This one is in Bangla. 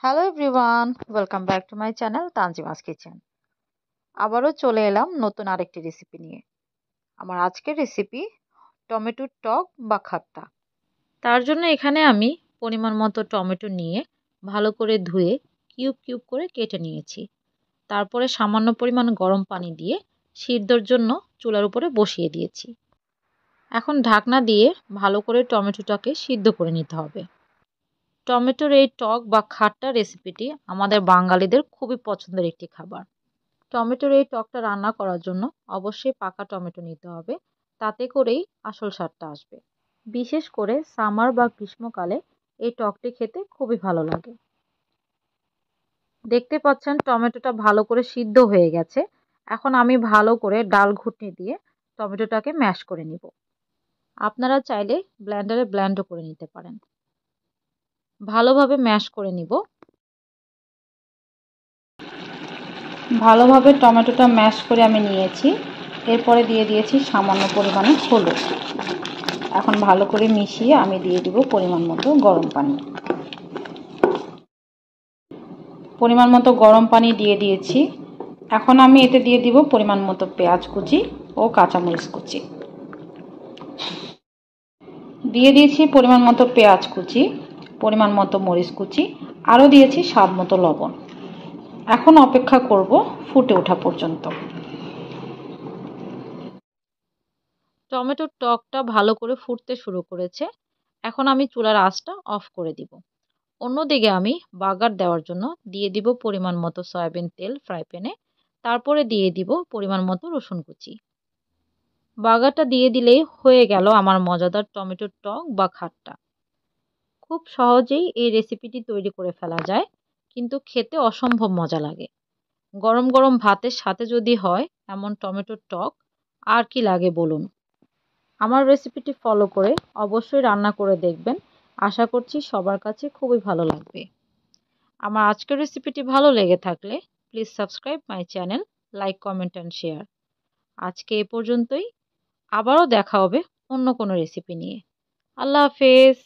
Hello everyone, welcome back to my channel Tanzima's kitchen. আবারও চলে এলাম নতুন আরেকটি রেসিপি নিয়ে। আমার আজকের রেসিপি টমেটোর টক বা খাট্টা। তার জন্য এখানে আমি পরিমাণ মতো টমেটো নিয়ে ভালো করে ধুয়ে কিউব কিউব করে কেটে নিয়েছি। তারপরে সামান্য পরিমাণ গরম পানি দিয়ে সিদ্ধর জন্য চুলার উপরে বসিয়ে দিয়েছি। এখন ঢাকনা দিয়ে ভালো করে টমেটোটাকে সিদ্ধ করে নিতে হবে। টমেটোর এই টক বা খাট্টা রেসিপিটি আমাদের বাঙালিদের খুবই পছন্দের একটি খাবার। টমেটোর এই টকটা রান্না করার জন্য অবশ্যই পাকা টমেটো নিতে হবে, তাতে করেই আসল স্বাদটা আসবে। বিশেষ করে সামার বা গ্রীষ্মকালে এই টকটি খেতে খুবই ভালো লাগে। দেখতে পাচ্ছেন টমেটোটা ভালো করে সিদ্ধ হয়ে গেছে। এখন আমি ভালো করে ডাল ঘুটনি দিয়ে টমেটোটাকে ম্যাশ করে নিব। আপনারা চাইলে ব্লেন্ডারে ব্লেন্ডও করে নিতে পারেন। ভালোভাবে ম্যাশ করে নিব। ভালোভাবে টমেটোটা ম্যাশ করে আমি নিয়েছি। এরপরে দিয়ে দিয়েছি সামান্য পরিমাণে হলুদ। এখন ভালো করে মিশিয়ে আমি দিয়ে দিব পরিমাণ মতো গরম পানি। পরিমাণ মতো গরম পানি দিয়ে দিয়েছি। এখন আমি এতে দিয়ে দিব পরিমাণ মতো পেঁয়াজ কুচি ও কাঁচামরিচ কুচি। দিয়ে দিয়েছি পরিমাণ মতো পেঁয়াজ কুচি, পরিমাণ মতো মরিচ কুচি, আরও দিয়েছি স্বাদ মতো লবণ। এখন অপেক্ষা করব ফুটে ওঠা পর্যন্ত। টমেটোর টকটা ভালো করে ফুটতে শুরু করেছে। এখন আমি চুলার আঁচটা অফ করে দিব। অন্যদিকে আমি বাগার দেওয়ার জন্য দিয়ে দিব পরিমাণ মতো সয়াবিন তেল ফ্রাই প্যানে। তারপরে দিয়ে দিব পরিমাণ মতো রসুন কুচি। বাগারটা দিয়ে দিলেই হয়ে গেল আমার মজাদার টমেটোর টক বা খাট্টা। খুব সহজেই এই রেসিপিটি তৈরি করে ফেলা যায়, কিন্তু খেতে অসম্ভব মজা লাগে। গরম গরম ভাতের সাথে যদি হয় এমন টমেটোর টক, আর কি লাগে বলুন। আমার রেসিপিটি ফলো করে অবশ্যই রান্না করে দেখবেন। আশা করছি সবার কাছে খুবই ভালো লাগবে। আমার আজকের রেসিপিটি ভালো লেগে থাকলে please subscribe my channel, like, comment and share. আজকে এ পর্যন্তই। আবারও দেখা হবে অন্য কোনো রেসিপি নিয়ে। আল্লাহ হাফেজ।